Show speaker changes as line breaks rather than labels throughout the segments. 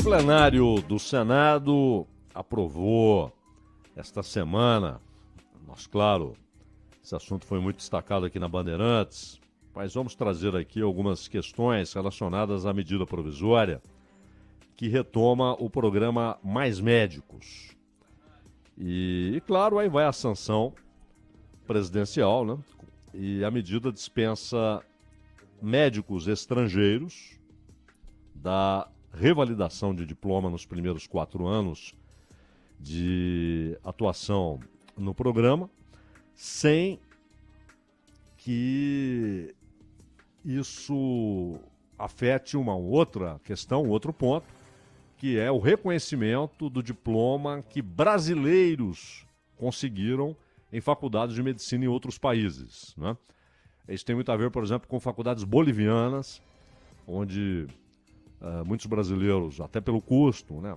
plenário do Senado aprovou esta semana, mas claro, esse assunto foi muito destacado aqui na Bandeirantes, mas vamos trazer aqui algumas questões relacionadas à medida provisória que retoma o programa Mais Médicos. E claro, aí vai a sanção presidencial, né? E a medida dispensa médicos estrangeiros da revalidação de diploma nos primeiros 4 anos de atuação no programa, sem que isso afete uma outra questão, um outro ponto, que é o reconhecimento do diploma que brasileiros conseguiram em faculdades de medicina em outros países, né? Isso tem muito a ver, por exemplo, com faculdades bolivianas, onde muitos brasileiros, até pelo custo, né,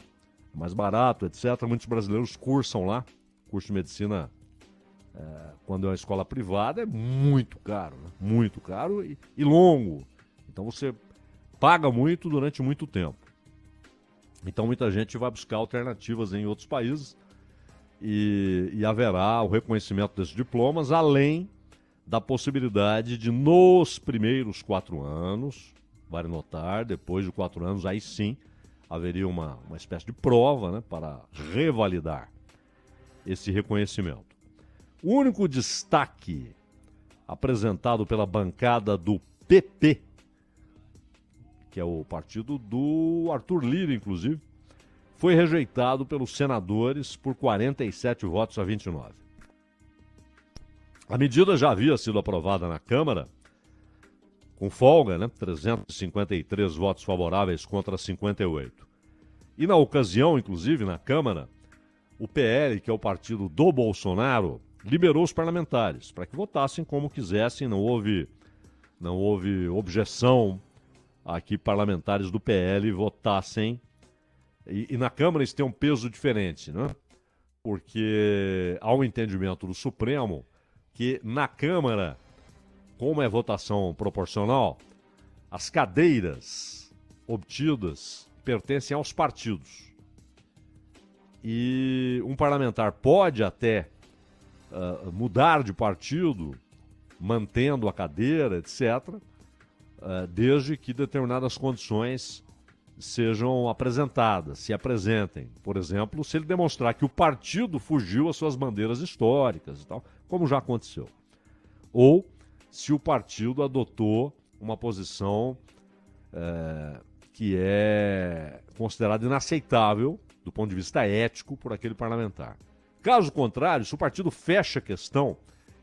mais barato, etc., muitos brasileiros cursam lá. Curso de medicina, quando é uma escola privada, é muito caro, né? Muito caro e longo. Então você paga muito durante muito tempo. Então muita gente vai buscar alternativas em outros países e haverá o reconhecimento desses diplomas, além da possibilidade de, nos primeiros 4 anos, vale notar, depois de 4 anos, aí sim, haveria uma espécie de prova, né, para revalidar esse reconhecimento. O único destaque apresentado pela bancada do PP, que é o partido do Arthur Lira, inclusive, foi rejeitado pelos senadores por 47 votos a 29. A medida já havia sido aprovada na Câmara, com folga, né? 353 votos favoráveis contra 58. E na ocasião, inclusive, na Câmara, o PL, que é o partido do Bolsonaro, liberou os parlamentares para que votassem como quisessem, não houve objeção a que parlamentares do PL votassem. E na Câmara isso tem um peso diferente, né? Porque há um entendimento do Supremo que na Câmara, como é votação proporcional, as cadeiras obtidas pertencem aos partidos. E um parlamentar pode até mudar de partido, mantendo a cadeira, etc., desde que determinadas condições sejam apresentadas, se apresentem. Por exemplo, se ele demonstrar que o partido fugiu às suas bandeiras históricas e tal, como já aconteceu. Ou se o partido adotou uma posição que é considerada inaceitável do ponto de vista ético por aquele parlamentar. Caso contrário, se o partido fecha a questão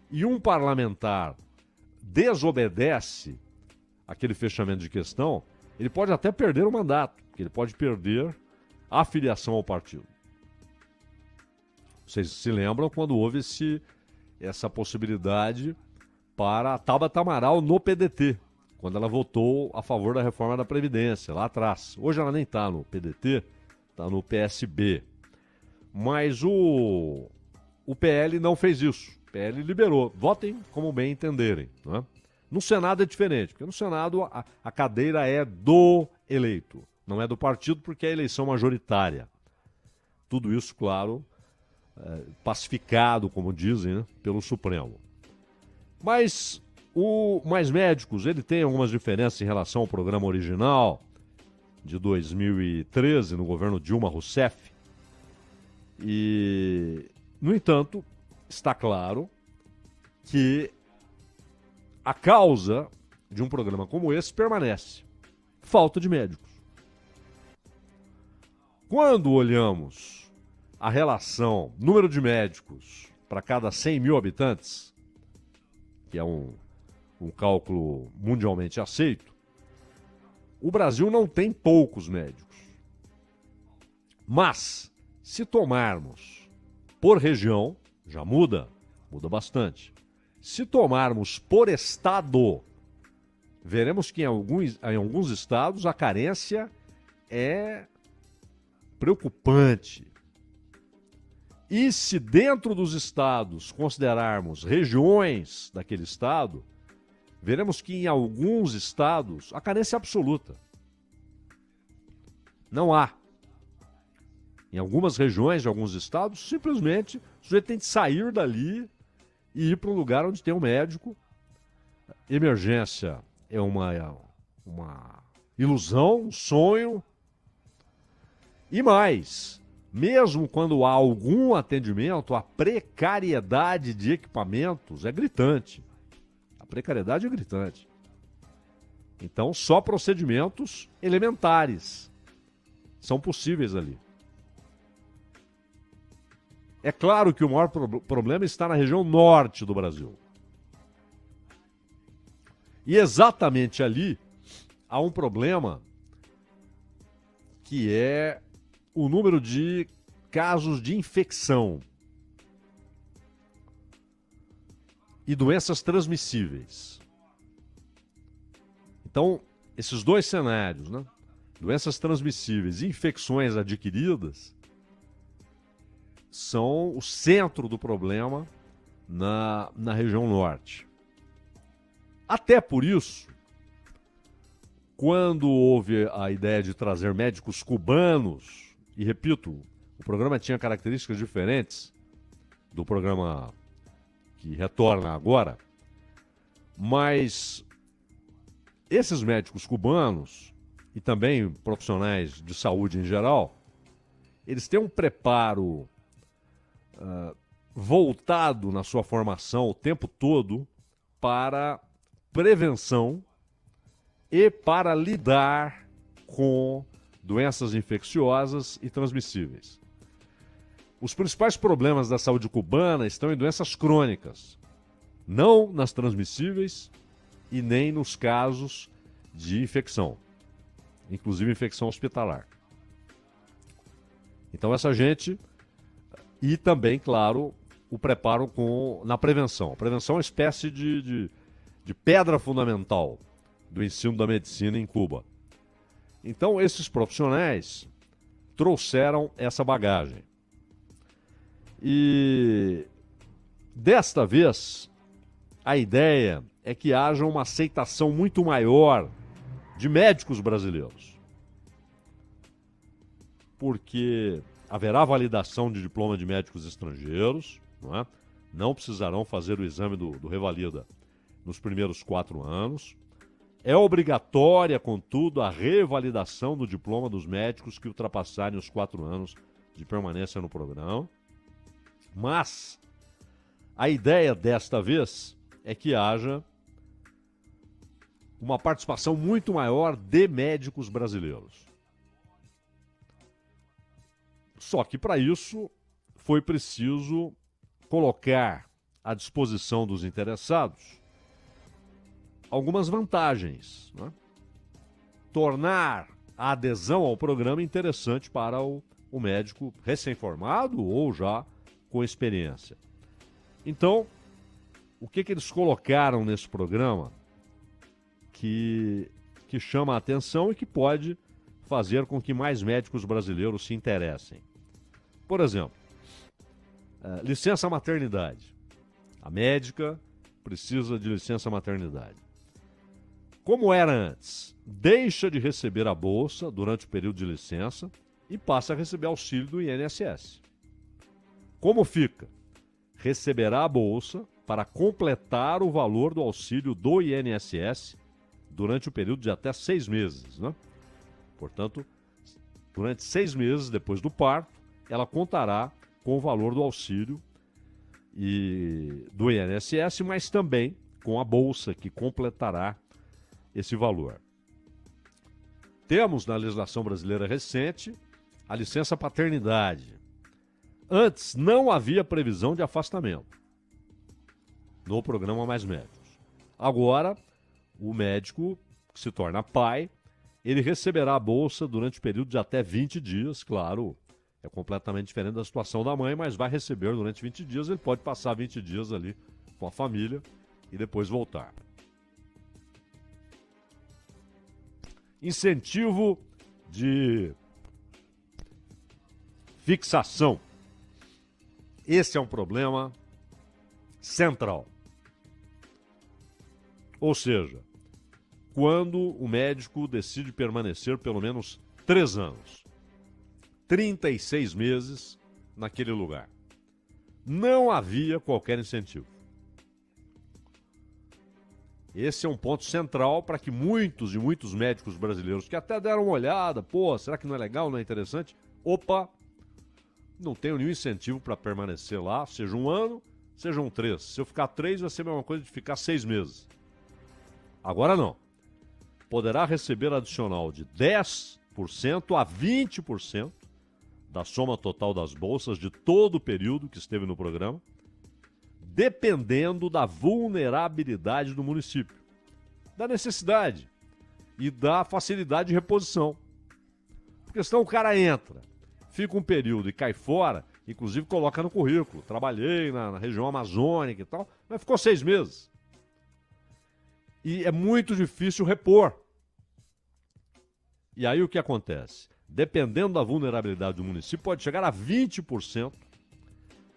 e um parlamentar desobedece aquele fechamento de questão, ele pode até perder o mandato, porque ele pode perder a filiação ao partido. Vocês se lembram quando houve essa possibilidade para a Tabata Amaral no PDT, quando ela votou a favor da reforma da Previdência, lá atrás. Hoje ela nem está no PDT, está no PSB. Mas o PL não fez isso. O PL liberou. Votem como bem entenderem, né? No Senado é diferente, porque no Senado a cadeira é do eleito, não é do partido, porque é a eleição majoritária. Tudo isso, claro, pacificado, como dizem, né, pelo Supremo. Mas o Mais Médicos, ele tem algumas diferenças em relação ao programa original de 2013, no governo Dilma Rousseff. E, no entanto, está claro que a causa de um programa como esse permanece: falta de médicos. Quando olhamos a relação número de médicos para cada 100 mil habitantes, que é um cálculo mundialmente aceito, o Brasil não tem poucos médicos. Mas, se tomarmos por região, já muda bastante. Se tomarmos por estado, veremos que em alguns estados a carência é preocupante. E se dentro dos estados considerarmos regiões daquele estado, veremos que em alguns estados a carência é absoluta. Não há Em algumas regiões de alguns estados, simplesmente o sujeito tem que sair dali e ir para um lugar onde tem um médico. Emergência é uma ilusão, um sonho. E mais, mesmo quando há algum atendimento, a precariedade de equipamentos é gritante. A precariedade é gritante. Então, só procedimentos elementares são possíveis ali. É claro que o maior problema está na região norte do Brasil. E exatamente ali há um problema que é o número de casos de infecção e doenças transmissíveis. Então, esses dois cenários, né? Doenças transmissíveis e infecções adquiridas, são o centro do problema na região norte. Até por isso, quando houve a ideia de trazer médicos cubanos, e repito, o programa tinha características diferentes do programa que retorna agora, mas esses médicos cubanos e também profissionais de saúde em geral, eles têm um preparo voltado na sua formação o tempo todo para prevenção e para lidar com doenças infecciosas e transmissíveis. Os principais problemas da saúde cubana estão em doenças crônicas, não nas transmissíveis e nem nos casos de infecção, inclusive infecção hospitalar. Então essa gente... E também, claro, o preparo na prevenção. A prevenção é uma espécie de pedra fundamental do ensino da medicina em Cuba. Então, esses profissionais trouxeram essa bagagem. E, desta vez, a ideia é que haja uma aceitação muito maior de médicos brasileiros. Porque haverá validação de diploma de médicos estrangeiros, não é? Não precisarão fazer o exame do Revalida nos primeiros 4 anos. É obrigatória, contudo, a revalidação do diploma dos médicos que ultrapassarem os 4 anos de permanência no programa. Mas a ideia desta vez é que haja uma participação muito maior de médicos brasileiros. Só que para isso foi preciso colocar à disposição dos interessados algumas vantagens, né? Tornar a adesão ao programa interessante para o médico recém-formado ou já com experiência. Então, o que eles colocaram nesse programa que chama a atenção e que pode fazer com que mais médicos brasileiros se interessem? Por exemplo, licença maternidade. A médica precisa de licença maternidade. Como era antes, deixa de receber a bolsa durante o período de licença e passa a receber auxílio do INSS. Como fica? Receberá a bolsa para completar o valor do auxílio do INSS durante o período de até 6 meses, né? Portanto, durante 6 meses depois do parto, ela contará com o valor do auxílio do INSS, mas também com a bolsa que completará esse valor. Temos na legislação brasileira recente a licença paternidade. Antes não havia previsão de afastamento no programa Mais Médicos. Agora, o médico que se torna pai, ele receberá a bolsa durante o período de até 20 dias, claro. É completamente diferente da situação da mãe, mas vai receber durante 20 dias. Ele pode passar 20 dias ali com a família e depois voltar. Incentivo de fixação. Esse é um problema central. Ou seja, quando o médico decide permanecer pelo menos 3 anos. 36 meses naquele lugar. Não havia qualquer incentivo. Esse é um ponto central para que muitos e muitos médicos brasileiros que até deram uma olhada, pô, será que não é legal, não é interessante? Opa, não tenho nenhum incentivo para permanecer lá, seja um ano, sejam 3. Se eu ficar 3, vai ser a mesma coisa de ficar 6 meses. Agora não. Poderá receber adicional de 10% a 20% da soma total das bolsas de todo o período que esteve no programa, dependendo da vulnerabilidade do município, da necessidade e da facilidade de reposição. Porque senão o cara entra, fica um período e cai fora, inclusive coloca no currículo, trabalhei na região amazônica e tal, mas ficou 6 meses. E é muito difícil repor. E aí o que acontece? Dependendo da vulnerabilidade do município, pode chegar a 20%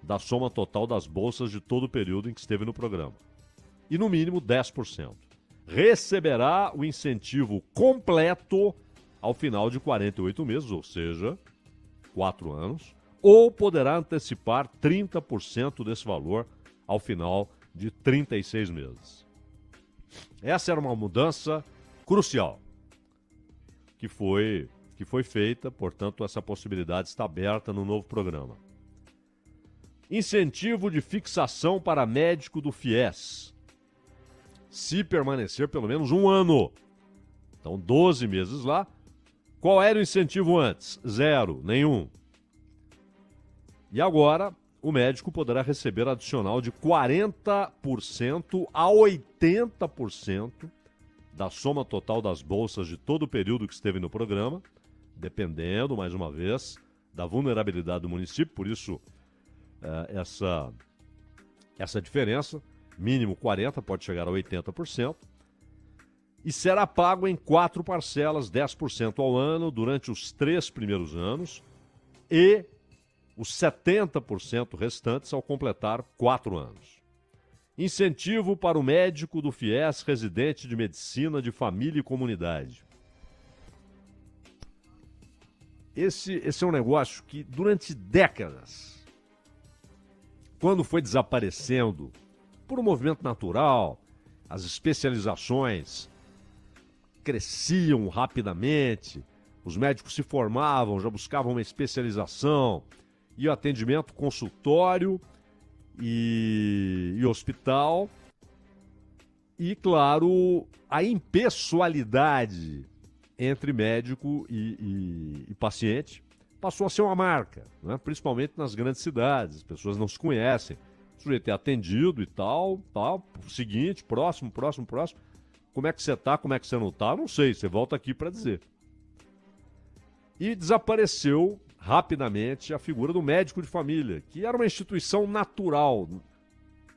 da soma total das bolsas de todo o período em que esteve no programa. E no mínimo 10%. Receberá o incentivo completo ao final de 48 meses, ou seja, 4 anos, ou poderá antecipar 30% desse valor ao final de 36 meses. Essa era uma mudança crucial que foi feita, portanto, essa possibilidade está aberta no novo programa. Incentivo de fixação para médico do FIES, se permanecer pelo menos um ano. Então, 12 meses lá. Qual era o incentivo antes? 0, nenhum. E agora, o médico poderá receber adicional de 40% a 80% da soma total das bolsas de todo o período que esteve no programa, dependendo, mais uma vez, da vulnerabilidade do município, por isso essa diferença, mínimo 40%, pode chegar a 80%, e será pago em 4 parcelas, 10% ao ano, durante os 3 primeiros anos, e os 70% restantes ao completar 4 anos. Incentivo para o médico do FIES residente de medicina de família e comunidade. Esse é um negócio que, durante décadas, quando foi desaparecendo por um movimento natural, as especializações cresciam rapidamente, os médicos se formavam, já buscavam uma especialização, e o atendimento consultório e hospital, e, claro, a impessoalidade entre médico e paciente passou a ser uma marca, né? Principalmente nas grandes cidades, as pessoas não se conhecem, o sujeito é atendido e tal, seguinte, próximo, como é que você tá, como é que você não tá, não sei, você volta aqui para dizer. E desapareceu rapidamente a figura do médico de família, que era uma instituição natural,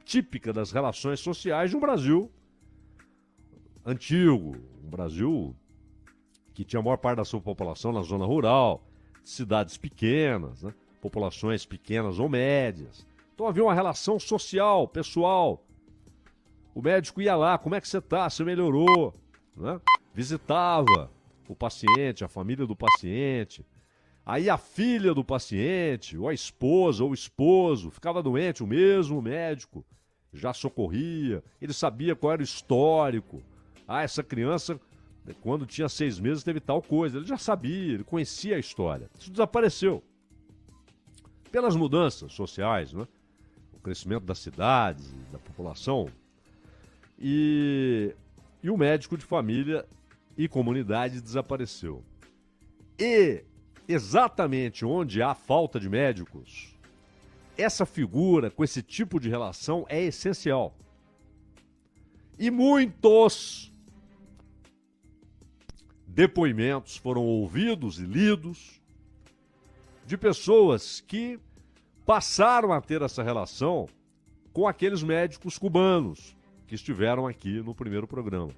típica das relações sociais de um Brasil antigo, um Brasil que tinha a maior parte da sua população na zona rural, cidades pequenas, né? Populações pequenas ou médias. Então havia uma relação social, pessoal. O médico ia lá, como é que você está? Você melhorou? Né? Visitava o paciente, a família do paciente. Aí a filha do paciente, ou a esposa, ou o esposo, ficava doente, o mesmo médico já socorria, ele sabia qual era o histórico. Ah, essa criança, quando tinha 6 meses, teve tal coisa. Ele já sabia, ele conhecia a história. Isso desapareceu. Pelas mudanças sociais, né? O crescimento das cidades, da população. E o médico de família e comunidade desapareceu. E exatamente onde há falta de médicos, essa figura com esse tipo de relação é essencial. E muitos depoimentos foram ouvidos e lidos de pessoas que passaram a ter essa relação com aqueles médicos cubanos que estiveram aqui no primeiro programa.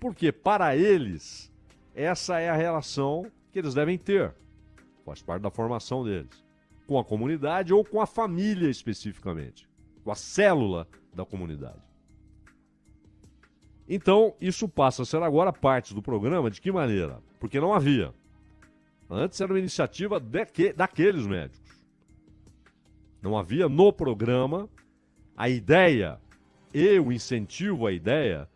Porque para eles, essa é a relação que eles devem ter, faz parte da formação deles, com a comunidade ou com a família especificamente, com a célula da comunidade. Então, isso passa a ser agora parte do programa. De que maneira? Porque não havia. Antes era uma iniciativa daqueles médicos. Não havia no programa a ideia e o incentivo à ideia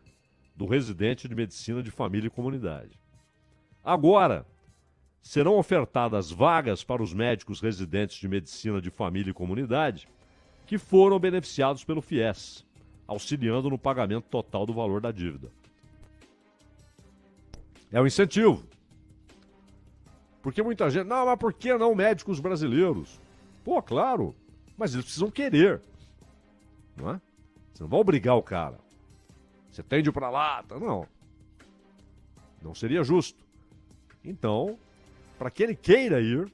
do residente de medicina de família e comunidade. Agora, serão ofertadas vagas para os médicos residentes de medicina de família e comunidade que foram beneficiados pelo FIES, auxiliando no pagamento total do valor da dívida. É um incentivo. Porque muita gente, não, mas por que não médicos brasileiros? Pô, claro, mas eles precisam querer, não é? Você não vai obrigar o cara. Você tem de ir pra lá, não. Não seria justo. Então, para que ele queira ir,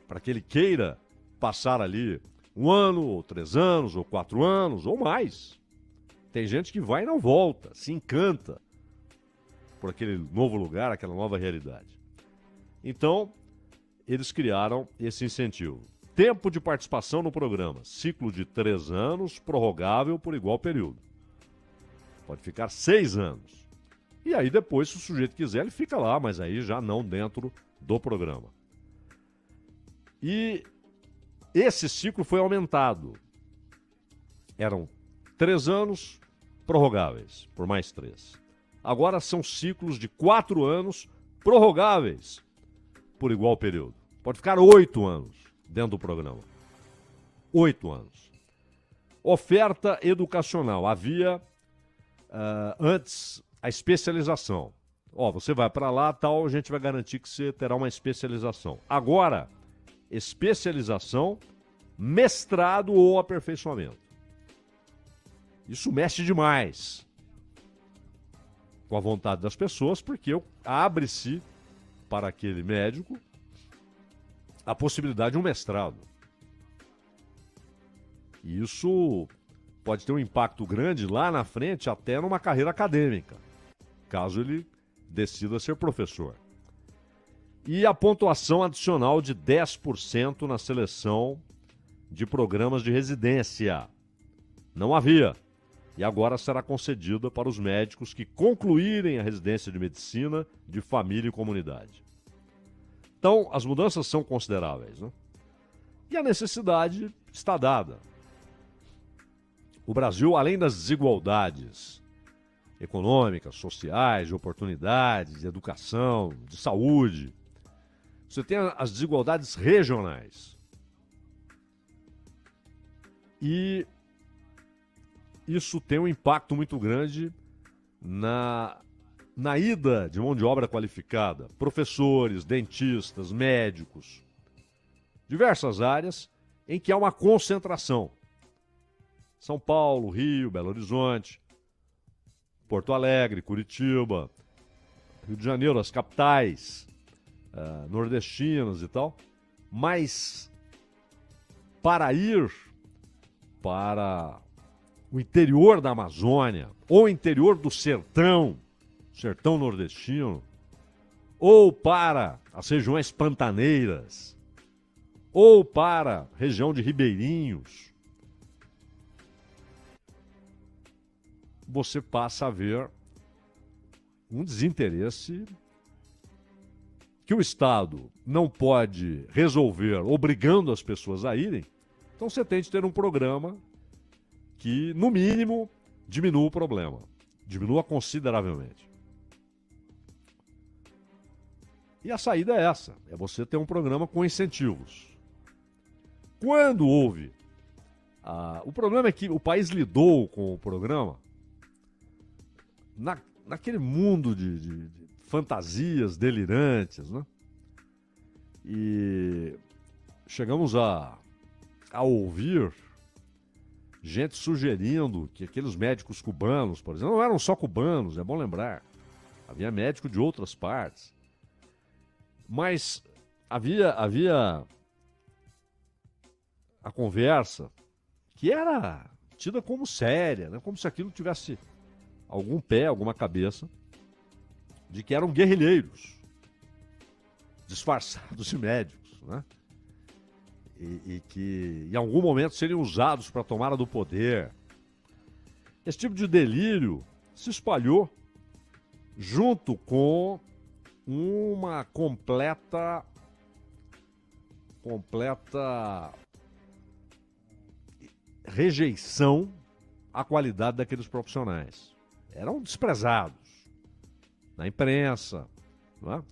para que ele queira passar ali 1 ano, ou 3 anos, ou 4 anos, ou mais. Tem gente que vai e não volta, se encanta por aquele novo lugar, aquela nova realidade. Então, eles criaram esse incentivo. Tempo de participação no programa, ciclo de 3 anos, prorrogável por igual período. Pode ficar 6 anos. E aí depois, se o sujeito quiser, ele fica lá, mas aí já não dentro do programa. E esse ciclo foi aumentado. Eram 3 anos prorrogáveis, por mais 3. Agora são ciclos de 4 anos prorrogáveis por igual período. Pode ficar 8 anos dentro do programa. 8 anos. Oferta educacional. Havia antes a especialização. Você vai para lá, tal, a gente vai garantir que você terá uma especialização. Agora, especialização, mestrado ou aperfeiçoamento. Isso mexe demais com a vontade das pessoas, porque abre-se para aquele médico a possibilidade de um mestrado. E isso pode ter um impacto grande lá na frente, até numa carreira acadêmica, caso ele decida ser professor. E a pontuação adicional de 10% na seleção de programas de residência. Não havia. E agora será concedida para os médicos que concluírem a residência de medicina de família e comunidade. Então, as mudanças são consideráveis, né? E a necessidade está dada. O Brasil, além das desigualdades econômicas, sociais, de oportunidades, de educação, de saúde, você tem as desigualdades regionais. E isso tem um impacto muito grande na ida de mão de obra qualificada. Professores, dentistas, médicos. Diversas áreas em que há uma concentração. São Paulo, Rio, Belo Horizonte, Porto Alegre, Curitiba, Rio de Janeiro, as capitais nordestinas e tal. Mas para ir para o interior da Amazônia, ou interior do sertão nordestino, ou para as regiões pantaneiras, ou para a região de Ribeirinhos, você passa a ver um desinteresse que o Estado não pode resolver obrigando as pessoas a irem. Então você tem de ter um programa que, no mínimo, diminua o problema. Diminua consideravelmente. E a saída é essa. É você ter um programa com incentivos. Quando houve... o problema é que o país lidou com o programa naquele mundo de fantasias delirantes, né? E chegamos a ouvir gente sugerindo que aqueles médicos cubanos, por exemplo, não eram só cubanos, é bom lembrar. Havia médico de outras partes. Mas havia a conversa que era tida como séria, né? Como se aquilo tivesse algum pé, alguma cabeça, de que eram guerrilheiros, disfarçados de médicos, né? E que em algum momento seriam usados para a tomada do poder. Esse tipo de delírio se espalhou junto com uma completa rejeição à qualidade daqueles profissionais. Eram desprezados na imprensa, não é?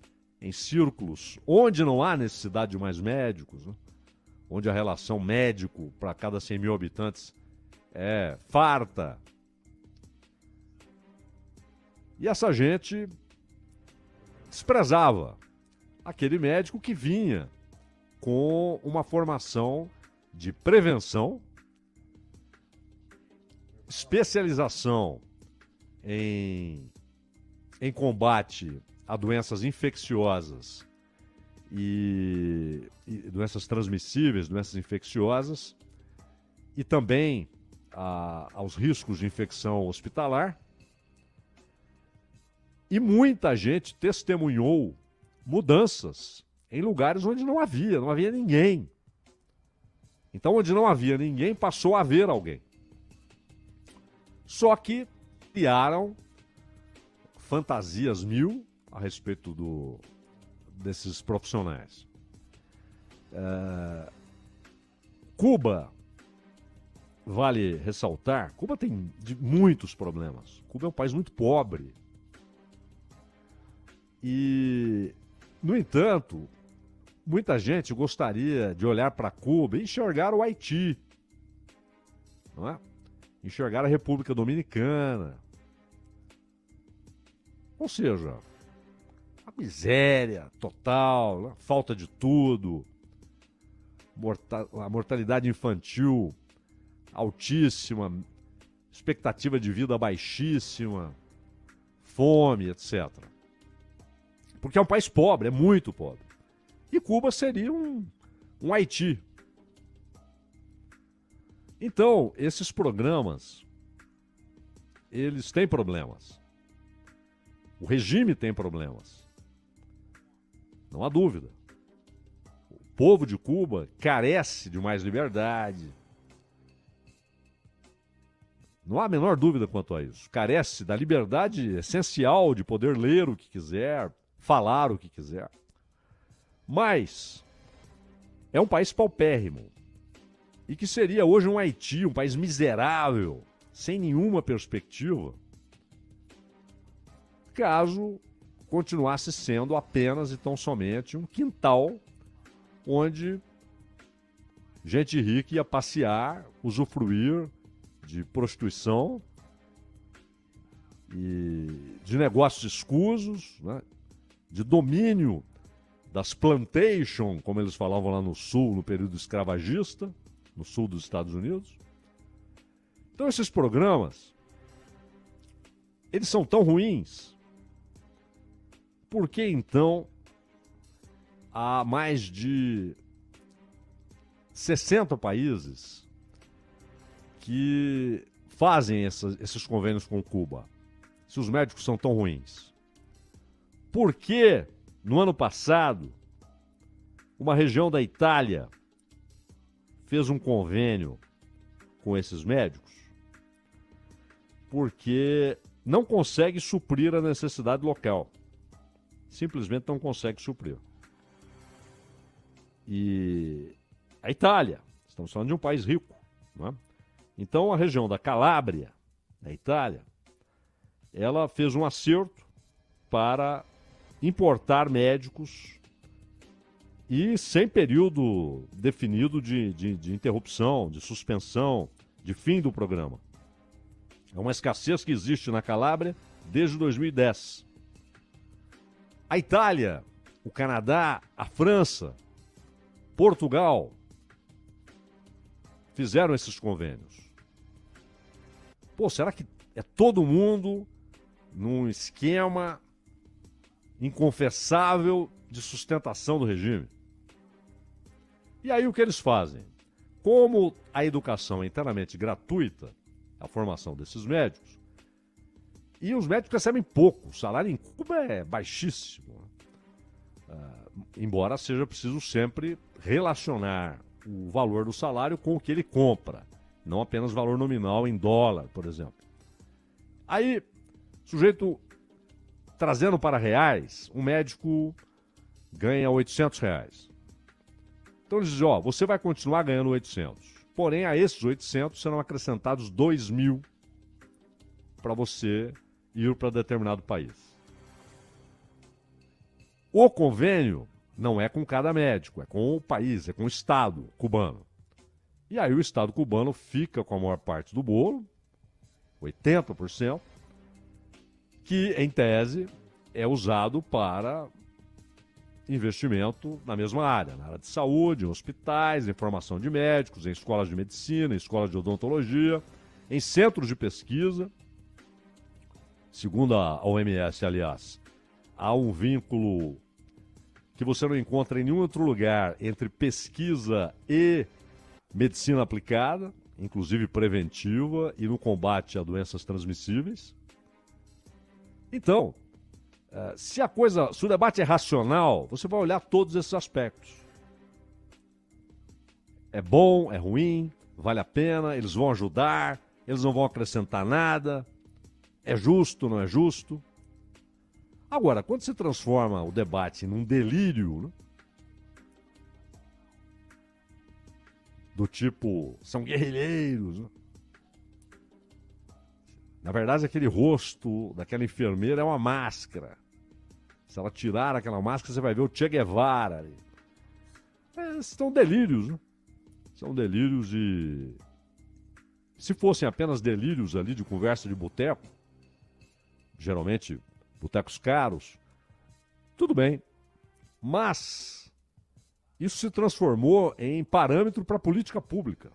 Em círculos onde não há necessidade de mais médicos, né? Onde a relação médico para cada 100 mil habitantes é farta. E essa gente desprezava aquele médico que vinha com uma formação de prevenção, especialização em combate a doenças infecciosas e doenças transmissíveis, doenças infecciosas, e também aos riscos de infecção hospitalar. E muita gente testemunhou mudanças em lugares onde não havia ninguém. Então, onde não havia ninguém, passou a haver alguém. Só que criaram fantasias mil a respeito desses profissionais. Cuba, vale ressaltar, Cuba tem muitos problemas. Cuba é um país muito pobre. E, no entanto, muita gente gostaria de olhar para Cuba e enxergar o Haiti, não é? Enxergar a República Dominicana. Ou seja, a miséria total, né? Falta de tudo, a mortalidade infantil altíssima, expectativa de vida baixíssima, fome, etc. Porque é um país pobre, é muito pobre. E Cuba seria um Haiti. Então, esses programas, eles têm problemas. O regime tem problemas. Não há dúvida. O povo de Cuba carece de mais liberdade. Não há a menor dúvida quanto a isso. Carece da liberdade essencial de poder ler o que quiser, falar o que quiser. Mas é um país paupérrimo. E que seria hoje um Haiti, um país miserável, sem nenhuma perspectiva, caso continuasse sendo apenas e tão somente um quintal onde gente rica ia passear, usufruir de prostituição e de negócios escusos, né? De domínio das plantations, como eles falavam lá no sul, no período escravagista, no sul dos Estados Unidos. Então esses programas, eles são tão ruins. Por que então há mais de 60 países que fazem esses convênios com Cuba, se os médicos são tão ruins? Por que, no ano passado, uma região da Itália fez um convênio com esses médicos? Porque não consegue suprir a necessidade local. Simplesmente não consegue suprir. E a Itália, estamos falando de um país rico, não é? Então a região da Calábria, da Itália, ela fez um acerto para importar médicos e sem período definido de interrupção, de suspensão, de fim do programa. É uma escassez que existe na Calábria desde 2010. A Itália, o Canadá, a França, Portugal fizeram esses convênios. Pô, será que é todo mundo num esquema inconfessável de sustentação do regime? E aí o que eles fazem? Como a educação é inteiramente gratuita, a formação desses médicos, e os médicos recebem pouco, o salário em Cuba é baixíssimo. Embora seja preciso sempre relacionar o valor do salário com o que ele compra, não apenas valor nominal em dólar, por exemplo. Aí, o sujeito trazendo para reais, um médico ganha R$ 800. Então eles dizem, ó, você vai continuar ganhando 800. Porém, a esses 800 serão acrescentados 2.000 para você ir para determinado país. O convênio não é com cada médico, é com o país, é com o Estado cubano. E aí o Estado cubano fica com a maior parte do bolo, 80%, que, em tese, é usado para investimento na mesma área, na área de saúde, em hospitais, em formação de médicos, em escolas de medicina, em escolas de odontologia, em centros de pesquisa. Segundo a OMS, aliás, há um vínculo que você não encontra em nenhum outro lugar entre pesquisa e medicina aplicada, inclusive preventiva e no combate a doenças transmissíveis. Então, se o debate é racional, você vai olhar todos esses aspectos. É bom, é ruim, vale a pena, eles vão ajudar, eles não vão acrescentar nada, é justo, não é justo. Agora, quando se transforma o debate num delírio, né? Do tipo, são guerrilheiros, né? Na verdade, aquele rosto daquela enfermeira é uma máscara. Se ela tirar aquela máscara, você vai ver o Che Guevara ali. São delírios, né? São delírios e... Se fossem apenas delírios ali de conversa de boteco, geralmente botecos caros, tudo bem. Mas isso se transformou em parâmetro para a política pública.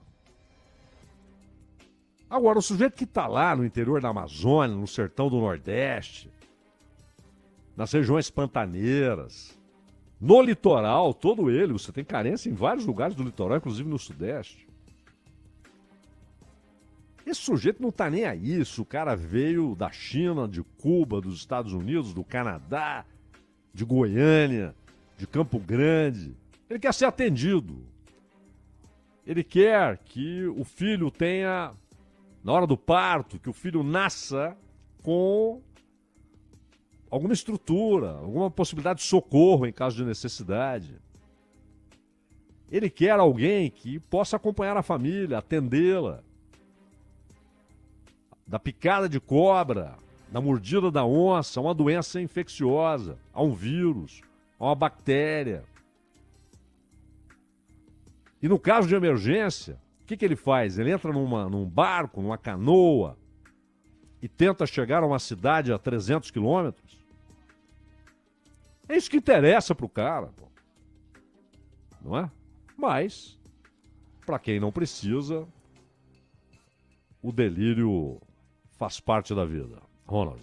Agora, o sujeito que está lá no interior da Amazônia, no sertão do Nordeste, nas regiões pantaneiras, no litoral, todo ele, você tem carência em vários lugares do litoral, inclusive no Sudeste. Esse sujeito não está nem aí, se o cara veio da China, de Cuba, dos Estados Unidos, do Canadá, de Goiânia, de Campo Grande. Ele quer ser atendido. Ele quer que o filho tenha, na hora do parto, que o filho nasça com alguma estrutura, alguma possibilidade de socorro em caso de necessidade. Ele quer alguém que possa acompanhar a família, atendê-la. Da picada de cobra, da mordida da onça, a uma doença infecciosa, a um vírus, a uma bactéria. E no caso de emergência, o que ele faz? Ele entra num barco, numa canoa, e tenta chegar a uma cidade a 300 quilômetros? É isso que interessa pro cara, pô. Não é? Mas, para quem não precisa, o delírio faz parte da vida. Ronald.